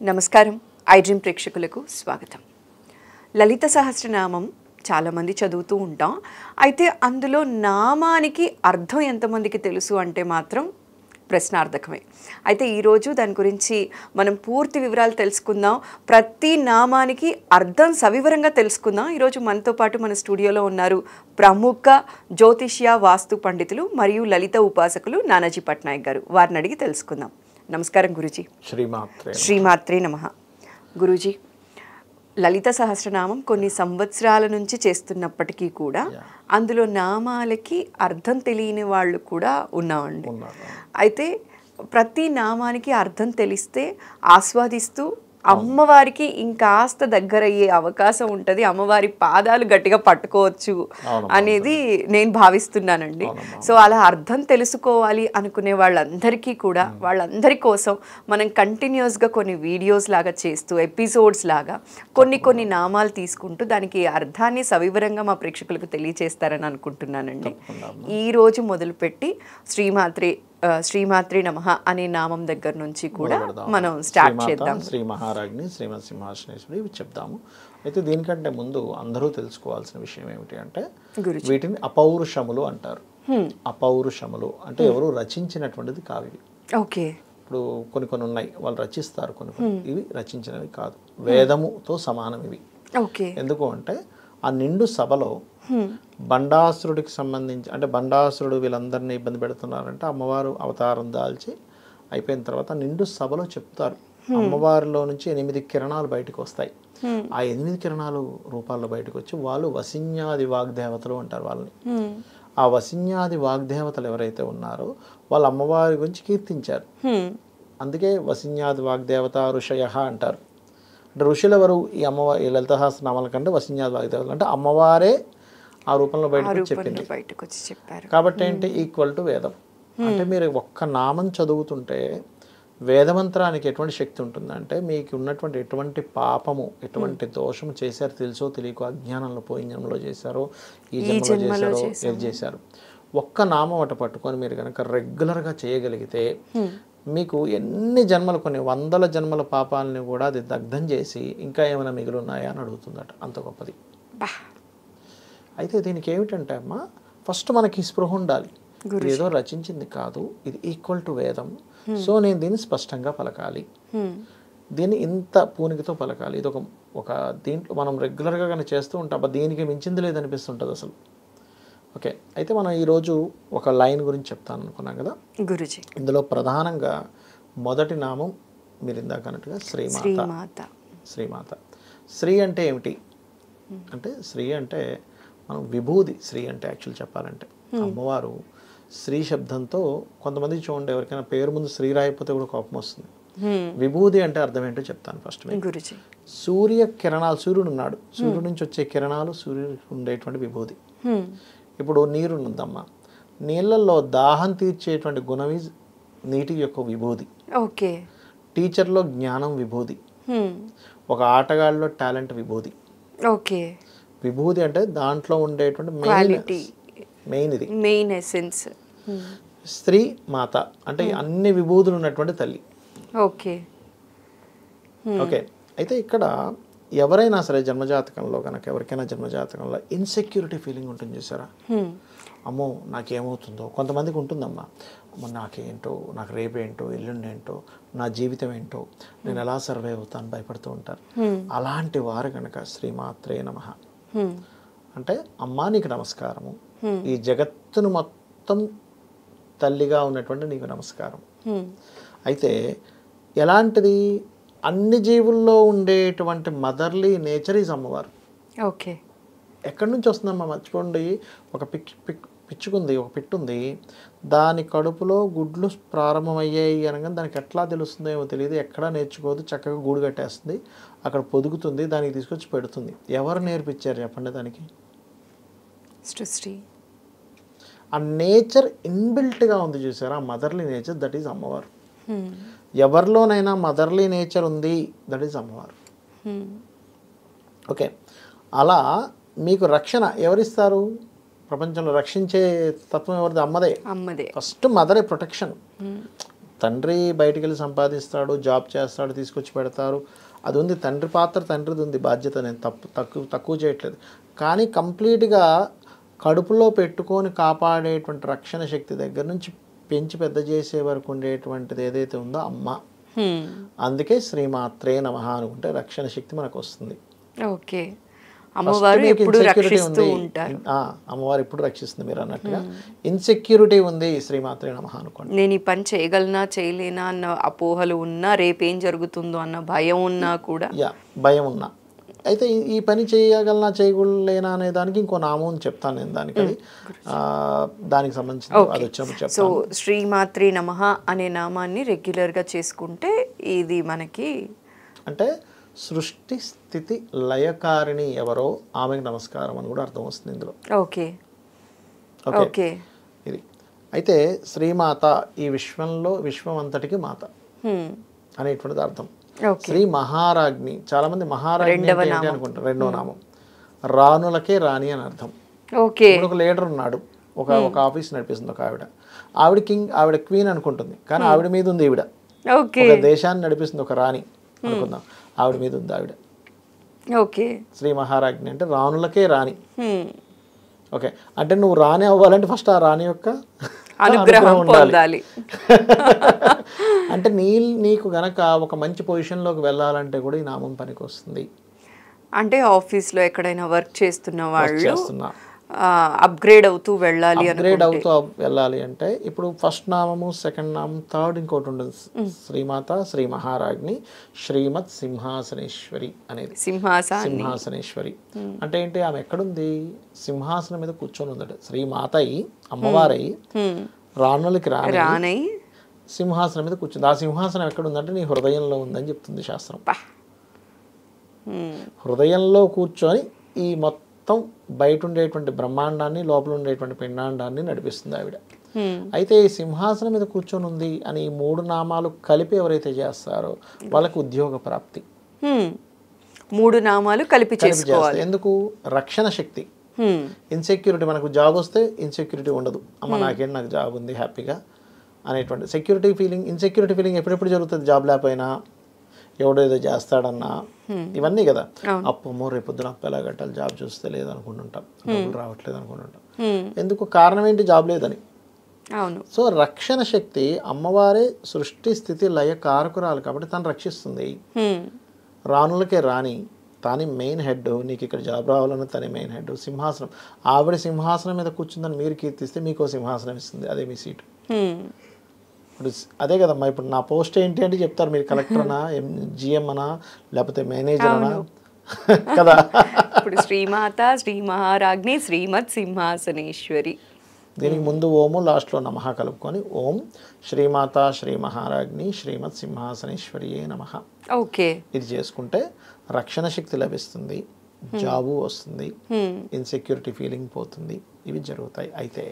నమస్కారం ఐడ్రీమ్ ప్రేక్షకులకు స్వాగతం. లలిత సహస్రనామం చాలామంది చదువుతూ ఉంటాం. అయితే అందులో నామానికి అర్థం ఎంతమందికి తెలుసు అంటే మాత్రం ప్రశ్నార్థకమే. అయితే ఈరోజు దాని గురించి మనం పూర్తి వివరాలు తెలుసుకుందాం. ప్రతి నామానికి అర్థం సవివరంగా తెలుసుకుందాం. ఈరోజు మనతో పాటు మన స్టూడియోలో ఉన్నారు ప్రముఖ జ్యోతిష్య వాస్తు పండితులు మరియు లలిత ఉపాసకులు నానాజీ పట్నాయక్ గారు. వారిని అడిగి తెలుసుకుందాం. నమస్కారం గురూజీ. శ్రీమాత్రే నమః. గురూజీ, లలిత సహస్రనామం కొన్ని సంవత్సరాల నుంచి చేస్తున్నప్పటికీ కూడా అందులో నామాలకి అర్థం తెలియని వాళ్ళు కూడా ఉన్నామండి. అయితే ప్రతి నామానికి అర్థం తెలిస్తే ఆస్వాదిస్తూ అమ్మవారికి ఇంకాస్త దగ్గరయ్యే అవకాశం ఉంటుంది, అమ్మవారి పాదాలు గట్టిగా పట్టుకోవచ్చు అనేది నేను భావిస్తున్నానండి. సో అలా అర్థం తెలుసుకోవాలి అనుకునే వాళ్ళందరికీ కూడా, వాళ్ళందరి కోసం మనం కంటిన్యూస్గా కొన్ని వీడియోస్ లాగా చేస్తూ, ఎపిసోడ్స్ లాగా కొన్ని నామాలు తీసుకుంటూ దానికి అర్థాన్ని సవివరంగా మా ప్రేక్షకులకు తెలియచేస్తారని అనుకుంటున్నానండి. ఈరోజు మొదలుపెట్టి శ్రీమాత్రే నమః అనే నామం దగ్గర నుంచి కూడా మనం స్టార్ట్ చేద్దాం. శ్రీ మహారాజ్ని శ్రీమత్ సింహాసనేశ్వరి చెప్దాము. అయితే దీనికంటే ముందు అందరూ తెలుసుకోవాల్సిన విషయం ఏమిటి అంటే, వీటిని అపౌరుషములు అంటారు. అపౌరుషములు అంటే ఎవరు రచించినటువంటిది కావు ఇవి. ఓకే. ఇప్పుడు కొన్ని ఉన్నాయి, వాళ్ళు రచిస్తారు, కొన్ని ఇవి రచించినవి కాదు, వేదముతో సమానం ఇవి. ఓకే. ఎందుకు అంటే ఆ నిండు సభలో బండాసురుడికి సంబంధించి, అంటే బండాసురుడు వీళ్ళందరినీ ఇబ్బంది పెడుతున్నారంటే అమ్మవారు అవతారం దాల్చి అయిపోయిన తర్వాత నిండు సభలో చెప్తారు, అమ్మవారిలో నుంచి 8 కిరణాలు బయటకు వస్తాయి. ఆ 8 కిరణాలు రూపాల్లో బయటకు వచ్చి వాళ్ళు వసిన్యాది వాగ్దేవతలు అంటారు వాళ్ళని. ఆ వసిన్యాది వాగ్దేవతలు ఎవరైతే ఉన్నారో వాళ్ళు అమ్మవారి గురించి కీర్తించారు. అందుకే వసిన్యాది వాగ్దేవత ఋషయ అంటారు. అంటే ఋషులు ఎవరు? ఈ అమ్మవారి, ఈ లలిత సహస్రనామాల కంటే వసిన్యాది వాగ్దేవతలు అంటే అమ్మవారే ఆ రూపంలో బయటకు చెప్పింది. కాబట్టి ఏంటి, ఈక్వల్ టు వేదం. అంటే మీరు ఒక్క నామం చదువుతుంటే వేదమంత్రానికి ఎటువంటి శక్తి ఉంటుందంటే, మీకు ఉన్నటువంటి ఎటువంటి పాపము, ఎటువంటి దోషము చేశారు తెలుసో తెలియకో, అజ్ఞానంలో పోయిన జన్మలో చేశారో, ఈ జన్మలో చేశారో, ఏది చేశారు, ఒక్క నామం అట పట్టుకొని మీరు కనుక రెగ్యులర్గా చేయగలిగితే మీకు ఎన్ని జన్మలు, కొన్ని 100 జన్మల పాపాలని కూడా అది దగ్ధం చేసి ఇంకా ఏమైనా మిగిలి ఉన్నాయా అని అడుగుతుందట. అంత గొప్పది. అయితే దీనికి ఏమిటంటే అమ్మా, ఫస్ట్ మనకి స్పృహ ఉండాలి. ఏదో రచించింది కాదు, ఇది ఈక్వల్ టు వేదం. సో నేను దీన్ని స్పష్టంగా పలకాలి, దీన్ని ఇంత పూనికతో పలకాలి. ఇది ఒక దీంట్లో మనం రెగ్యులర్గా కానీ చేస్తూ ఉంటాం, దీనికి మించింది లేదనిపిస్తుంటుంది అసలు. ఓకే. అయితే మనం ఈరోజు ఒక లైన్ గురించి చెప్తాను అనుకున్నాం కదా గురుజీ. ఇందులో ప్రధానంగా మొదటి నామం మీరు ఇందాక అన్నట్టుగా శ్రీమాత. శ్రీమాత. శ్రీ అంటే ఏమిటి అంటే, శ్రీ అంటే మనం విభూది. శ్రీ అంటే యాక్చువల్ చెప్పాలంటే అమ్మవారు శ్రీ శబ్దంతో, కొంతమంది చూడండి ఎవరికైనా పేరు ముందు శ్రీ రాయిపోతే కూడా కోపం వస్తుంది. విభూది అంటే అర్థం ఏంటో చెప్తాను ఫస్ట్. సూర్య కిరణాలు, సూర్యుడు ఉన్నాడు, సూర్యుడు నుంచి వచ్చే కిరణాలు సూర్యుడికి ఉండేటువంటి విభూది. ఇప్పుడు నీరు ఉందమ్మా, నీళ్ళల్లో దాహం తీర్చేటువంటి గుణమి నీటి యొక్క విభూది. ఓకే. టీచర్లో జ్ఞానం విభూది. ఒక ఆటగాళ్ళలో టాలెంట్ విభూది. ఓకే. విభూది అంటే దాంట్లో ఉండేటువంటి మెయిన్ ఇది, మెయిన్ ఎసెన్స్. స్త్రీ మాత అంటే అన్ని విభూతులు ఉన్నటువంటి తల్లి. ఓకే. ఓకే. అయితే ఇక్కడ ఎవరైనా సరే జన్మజాతకంలో కనుక, ఎవరికైనా జన్మజాతకంలో ఇన్సెక్యూరిటీ ఫీలింగ్ ఉంటుంది చూసారా, అమ్మో నాకేమవుతుందో. కొంతమందికి ఉంటుందమ్మా, అమ్మో నాకేంటో, నాకు రేపేంటో, ఎల్లుండి ఏంటో, నా జీవితం ఏంటో, నేను ఎలా సర్వే అవుతాను భయపడుతూ ఉంటారు. అలాంటి వారు కనుక శ్రీమాత్రే నమః అంటే, అమ్మా నీకు నమస్కారము, ఈ జగత్తును మొత్తం తల్లిగా ఉన్నటువంటి నీకు నమస్కారం. అయితే ఎలాంటిది, అన్ని జీవుల్లో ఉండేటువంటి మదర్లీ నేచర్ ఈజ్ అమ్మవారు. ఓకే. ఎక్కడి నుంచి వస్తుందమ్మా మర్చిపోండి, ఒక పిచ్చుకుంది, ఒక పిట్టుంది, దాని కడుపులో గుడ్లు ప్రారంభమయ్యాయి అనగా దానికి ఎట్లా తెలుస్తుందో ఏమో తెలియదు, ఎక్కడా నేర్చుకోదు, చక్కగా గూడు కట్టేస్తుంది, అక్కడ పొదుగుతుంది, దానికి తీసుకొచ్చి పెడుతుంది. ఎవరు నేర్పించారు చెప్పండి దానికి? సృష్టి. ఆ నేచర్ ఇన్బిల్ట్గా ఉంది చూసారా, మదర్లీ నేచర్, దట్ ఈజ్ అమ్మవారు. ఎవరిలోనైనా మదర్లీ నేచర్ ఉంది, దట్ ఈజ్ అమ్మవారు. ఓకే. అలా మీకు రక్షణ ఎవరిస్తారు? ప్రపంచంలో రక్షించే తత్వం ఎవరిది? అమ్మదే. అమ్మదే. ఫస్ట్ మదరే ప్రొటెక్షన్. తండ్రి బయటికి వెళ్ళి సంపాదిస్తాడు, జాబ్ చేస్తాడు, తీసుకొచ్చి పెడతారు, అది ఉంది. తండ్రి పాత్ర తండ్రిది ఉంది, బాధ్యత. నేను తక్కువ చేయట్లేదు. కానీ కంప్లీట్గా కడుపులో పెట్టుకొని కాపాడేటువంటి రక్షణ శక్తి దగ్గర నుంచి పెంచి పెద్ద చేసే వరకు ఉండేటువంటిది ఏదైతే ఉందో అమ్మ. అందుకే శ్రీమాత్రే నమః అనుకుంటే రక్షణ శక్తి మనకు వస్తుంది. ఓకే, అమ్మవారు ఎప్పుడు రక్షిస్తూ ఉంటారు. అమ్మవారు ఎప్పుడు రక్షిస్తుంది. మీరు అన్నట్టుగా ఇన్సెక్యూరిటీ ఉంది, శ్రీమాత్రే నమః అనుకోండి. నేను ఈ పని చేయగలనా చేయలేనా అన్న అపోహలు ఉన్నా, రేపేం జరుగుతుందో అన్న భయం ఉన్నా కూడా, భయం ఉన్నా అయితే ఈ పని చేయగలనా చేయలేనా అనే దానికి ఇంకో నామం చెప్తాను నేను. దానికి దానికి సంబంధించి అది వచ్చినప్పుడు చెప్తాను. సో శ్రీమాత్రే నమః అనే నామాన్ని రెగ్యులర్గా చేసుకుంటే ఇది మనకి అంటే సృష్టి స్థితి లయకారిణి ఎవరో ఆమెకు నమస్కారం అని కూడా అర్థం వస్తుంది ఇందులో. ఓకే ఓకే, ఇది అయితే శ్రీమాత ఈ విశ్వంలో విశ్వం అంతటికి మాత అనేటువంటిది అర్థం. శ్రీ మహారాజ్ని, చాలా మంది మహారాజ్ని అనుకుంటారు, రెండవ నామం. రాణులకే రాణి అని అర్థం. ఒక లీడర్ ఉన్నాడు, ఒక ఆఫీస్ నడిపిస్తుంది ఒక ఆవిడ. ఆవిడ కింగ్, ఆవిడ క్వీన్ అనుకుంటుంది, కానీ ఆవిడ మీద ఉంది ఈవిడ. ఒక దేశాన్ని నడిపిస్తుంది ఒక రాణి అనుకుందాం, ఆవిడ మీద ఉంది ఆవిడ. ఓకే, శ్రీ మహారాజ్ని అంటే రాణులకే రాణి. ఓకే, అంటే నువ్వు రాణి అవ్వాలంటే ఫస్ట్ ఆ రాణి యొక్క అనుగ్రహం ఉండాలి. అంటే నీకు గనక ఒక మంచి పొజిషన్లోకి వెళ్ళాలంటే కూడా ఈ నామం పనికి వస్తుంది. అంటే ఆఫీస్లో ఎక్కడైనా వర్క్ చేస్తున్న వాళ్ళు అప్గ్రేడ్ అవుతూ వెళ్ళాలి అంటే ఇప్పుడు ఫస్ట్ నామము, సెకండ్ నామం, థర్డ్ ఇంకోటి ఉండదు. శ్రీమాత, శ్రీ మహారాజ్ని, శ్రీమత్ సింహాసనేశ్వరి అనేది. సింహాసనేశ్వరి అంటే ఏంటి? ఆమె ఎక్కడుంది? సింహాసనం మీద కూర్చొని ఉందట. శ్రీమాత అయి, అమ్మవారై, రాణులకి రాణి సింహాసనం మీద కూర్చుంది. ఆ సింహాసనం ఎక్కడుందంటే నీ హృదయంలో ఉందని చెప్తుంది శాస్త్రం. హృదయంలో కూర్చొని ఈ మొత్తం బయట ఉండేటువంటి బ్రహ్మాండాన్ని, లోపల ఉండేటువంటి పిండాండాన్ని నడిపిస్తుంది ఆవిడ. అయితే ఈ సింహాసనం మీద కూర్చొని ఉంది అని ఈ 3 నామాలు కలిపి ఎవరైతే చేస్తారో వాళ్ళకి ఉద్యోగ ప్రాప్తి. 3 నామాలు కలిపి చేసుకోవాలి. ఎందుకు? రక్షణ శక్తి. ఇన్సెక్యూరిటీ, మనకు జాబ్ వస్తే ఇన్సెక్యూరిటీ ఉండదు. అమ్మ నాకేంటి, నాకు జాబ్ ఉంది హ్యాపీగా అనేటువంటి సెక్యూరిటీ ఫీలింగ్. ఇన్సెక్యూరిటీ ఫీలింగ్ ఎప్పుడెప్పుడు జరుగుతుంది? జాబ్ లేకపోయినా, ఎవడేదో చేస్తాడన్నా, ఇవన్నీ కదా. అప్పమ్మో రేపొద్దున అప్పు ఎలా కట్టాలి, జాబ్ చూస్తే లేదు అనుకుంటుంటాం, డబ్బులు రావట్లేదు అనుకుంటుంటాం. ఎందుకు? కారణం ఏంటి? జాబ్ లేదని. సో రక్షణ శక్తి అమ్మవారే సృష్టి స్థితి లయ కారకురాలు కాబట్టి తను రక్షిస్తుంది. రాణులకే రాణి, తాని మెయిన్ హెడ్. నీకు ఇక్కడ జాబ్ రావాలన్న తనే మెయిన్ హెడ్. సింహాసనం, ఆవిడ సింహాసనం మీద కూర్చుందని మీరు కీర్తిస్తే మీకు సింహాసనం ఇస్తుంది, అదే మీ సీటు. ఇప్పుడు అదే కదమ్మా, ఇప్పుడు నా పోస్ట్ ఏంటి అంటే చెప్తారు, మీరు కలెక్టర్ అనా, జిఎం అనా, లేకపోతే మేనేజర్ అనా కదా. ఇప్పుడు శ్రీమాత, శ్రీ మహారాజ్ని, శ్రీమత్ సింహాసనేశ్వరి. దీనికి ముందు ఓము, లాస్ట్లో నమః కలుపుకొని ఓం శ్రీమాత శ్రీ మహారాజ్ని శ్రీమత్ సింహాసనేశ్వరియే నమః. ఓకే, ఇది చేసుకుంటే రక్షణ శక్తి లభిస్తుంది, జాబు వస్తుంది, ఇన్సెక్యూరిటీ ఫీలింగ్ పోతుంది, ఇవి జరుగుతాయి. అయితే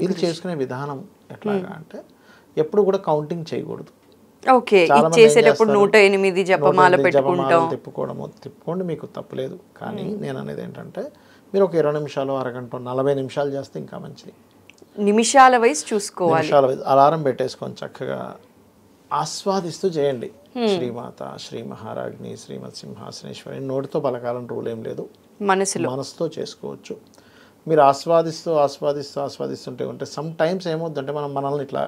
ఇది చేసుకునే విధానం ఎట్లాగా అంటే ఎప్పుడు కూడా కౌంటింగ్ చేయకూడదు. ఓకే, చేసేటప్పుడు 108 జపమాల పెట్టుకుంటాం. తిప్పుకోండి, మీకు తప్పులేదు. కానీ నేను అనేది ఏంటంటే మీరు ఒక 20 నిమిషాలు, అరగంట, 40 నిమిషాలు చేస్తే ఇంకా మంచిది. నిమిషాల వైజ్ చూసుకోవాలి. నిమిషాల వైజ్ అలారం పెట్టేసుకొని చక్కగా ఆస్వాదిస్తూ చేయండి. శ్రీమాత, శ్రీ మహారాజ్ని, శ్రీమత్ సింహాసనేశ్వరి. నోటితో పలకాలని రూల్ ఏం లేదు, మనసుతో చేసుకోవచ్చు. మీరు ఆస్వాదిస్తుంటే ఉంటే సమ్ టైమ్స్ ఏమవుతుందంటే మనల్ని ఇట్లా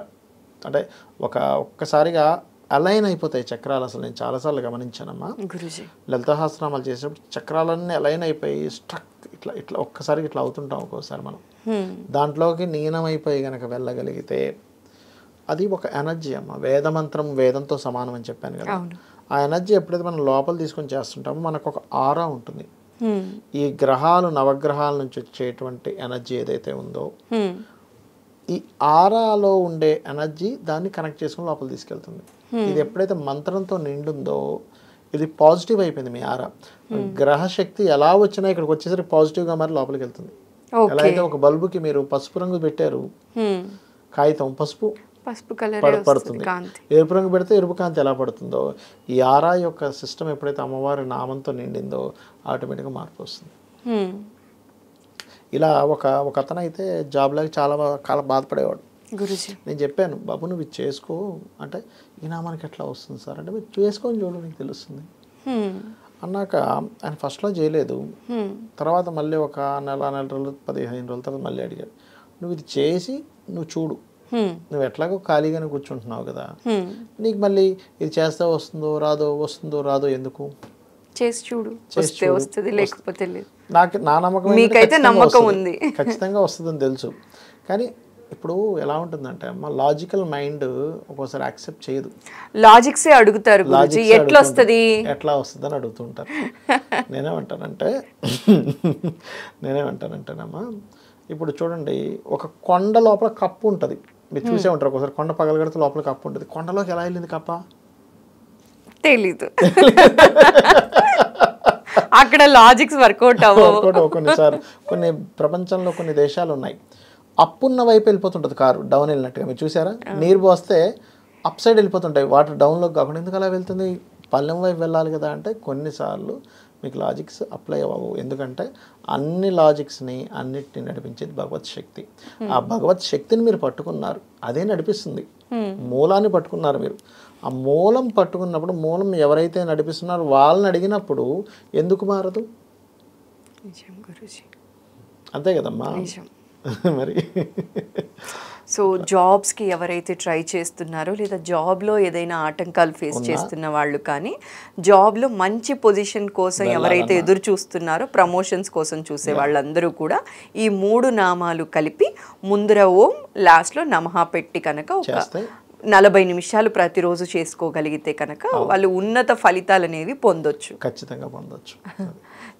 అంటే ఒక్కసారిగా అలైన్ అయిపోతాయి చక్రాలు. అసలు నేను చాలాసార్లు గమనించానమ్మా, లలితాసహస్రనామాలు చేసేటప్పుడు చక్రాలన్నీ అలైన్ అయిపోయి స్ట్రక్ ఇట్లా ఒక్కసారికి ఇట్లా అవుతుంటాం ఒక్కోసారి. మనం దాంట్లోకి లీనమైపోయి కనుక వెళ్ళగలిగితే అది ఒక ఎనర్జీ అమ్మ. వేదమంత్రం వేదంతో సమానం అని చెప్పాను కదా. ఆ ఎనర్జీ ఎప్పుడైతే మనం లోపల తీసుకొని చేస్తుంటామో మనకు ఒక ఆరా ఉంటుంది. ఈ గ్రహాలు, నవగ్రహాల నుంచి వచ్చేటువంటి ఎనర్జీ ఏదైతే ఉందో, ఈ ఆరాలో ఉండే ఎనర్జీ దాన్ని కనెక్ట్ చేసుకుని లోపల తీసుకెళ్తుంది. ఇది ఎప్పుడైతే మంత్రంతో నిండుందో ఇది పాజిటివ్ అయిపోయింది మీ ఆరా. గ్రహశక్తి ఎలా వచ్చినా ఇక్కడికి వచ్చేసరికి పాజిటివ్గా మరి లోపలికి వెళ్తుంది. ఎలా అయితే ఒక బల్బుకి మీరు పసుపు రంగు పెట్టారు, కాగితం పసుపు పడుతుంది, ఎరుపు రంగు పెడితే ఎరుపు కాంతి ఎలా పడుతుందో, ఈ ఆరా యొక్క సిస్టమ్ ఎప్పుడైతే అమ్మవారి నామంతో నిండిందో ఆటోమేటిక్గా మార్పు వస్తుంది. ఇలా ఒక అతను అయితే జాబ్ లాగా చాలా బాధపడేవాడు. గురుజీ నేను చెప్పాను, బాబు నువ్వు ఇది చేసుకో అంటే, ఈ నామానికి ఎట్లా వస్తుంది సార్ అంటే, మీరు చేసుకొని చూడు నీకు తెలుస్తుంది అన్నాక ఆయన ఫస్ట్లో చేయలేదు. తర్వాత మళ్ళీ ఒక నెల రోజులు 15 రోజుల తర్వాత మళ్ళీ అడిగాడు, నువ్వు ఇది చేసి నువ్వు చూడు, నువ్వు ఎట్లాగో ఖాళీగానే కూర్చుంటున్నావు కదా, నీకు మళ్ళీ ఇది చేస్తే వస్తుందో రాదో ఎందుకు, చేసి చూడు, వస్తే వస్తుంది లేకపోతే లేదు. నాకు నా నమ్మకం మీకైతే నమ్మకం ఉంది, ఖచ్చితంగా వస్తుందని తెలుసు. కానీ ఇప్పుడు ఎలా ఉంటుందంటే అమ్మ, లాజికల్ మైండ్ ఒక్కోసారి యాక్సెప్ట్ చేయదు. లాజిక్సే అడుగుతారు గురుజీ, ఎట్లా వస్తుంది అని అడుగుతుంటారు. నేనేమంటానంటేనమ్మా, ఇప్పుడు చూడండి, ఒక కొండ లోపల కప్పు ఉంటుంది, మీరు చూసే ఉంటారు. ఒకసారి కొండ పగలగడితే లోపల కప్పు ఉంటుంది. కొండలోకి ఎలా వెళ్ళింది కప్ప తెలీదు. అక్కడ లాజిక్స్ వర్కౌట్ అవ్వవు. కొన్నిసార్లు కొన్ని ప్రపంచంలో కొన్ని దేశాలు ఉన్నాయి, అప్పున్న వైపు వెళ్ళిపోతుంటుంది కారు, డౌన్ వెళ్ళినట్టుగా. మీరు చూసారా, నీరు పోస్తే అప్ సైడ్ వెళ్ళిపోతుంటాయి, వాటర్ డౌన్లోకి కాకుండా. ఎందుకు అలా వెళ్తుంది, పల్లెం వైపు వెళ్ళాలి కదా అంటే, కొన్నిసార్లు మీకు లాజిక్స్ అప్లై అవ్వవు. ఎందుకంటే అన్ని లాజిక్స్ని అన్నిటిని నడిపించేది భగవత్ శక్తి. ఆ భగవత్ శక్తిని మీరు పట్టుకున్నారు, అదే నడిపిస్తుంది. మూలాన్ని పట్టుకున్నారు మీరు. ఆ మూలం పట్టుకున్నప్పుడు, మూలం ఎవరైతే నడిపిస్తున్నారో వాళ్ళని అడిగినప్పుడు ఎందుకు మారదు? అంతే కదమ్మా మరి. సో జాబ్స్కి ఎవరైతే ట్రై చేస్తున్నారో, లేదా జాబ్లో ఏదైనా ఆటంకాలు ఫేస్ చేస్తున్న వాళ్ళు, కానీ జాబ్లో మంచి పొజిషన్ కోసం ఎవరైతే ఎదురు చూస్తున్నారో, ప్రమోషన్స్ కోసం చూసే వాళ్ళందరూ కూడా ఈ 3 నామాలు కలిపి ముందర ఓం, లాస్ట్లో నమః పెట్టి కనుక ఒక 40 నిమిషాలు ప్రతిరోజు చేసుకోగలిగితే కనుక వాళ్ళు ఉన్నత ఫలితాలు అనేవి పొందొచ్చు. ఖచ్చితంగా పొందొచ్చు.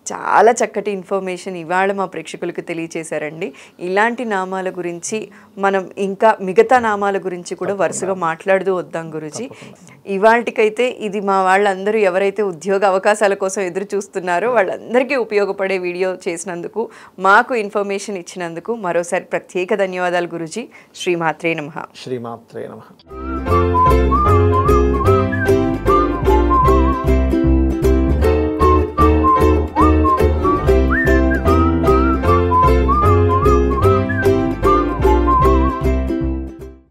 చాలా చక్కటి ఇన్ఫర్మేషన్ ఇవాళ మా ప్రేక్షకులకు తెలియచేశారండి. ఇలాంటి నామాల గురించి మనం ఇంకా మిగతా నామాల గురించి కూడా వరుసగా మాట్లాడుతూ వద్దాం గురుజీ. ఇవాళకైతే ఇది మా వాళ్ళందరూ ఎవరైతే ఉద్యోగ అవకాశాల కోసం ఎదురు చూస్తున్నారో వాళ్ళందరికీ ఉపయోగపడే వీడియో చేసినందుకు, మాకు ఇన్ఫర్మేషన్ ఇచ్చినందుకు మరోసారి ప్రత్యేక ధన్యవాదాలు గురుజీ. శ్రీమాత్రే నమః. శ్రీమాత్రే నమః.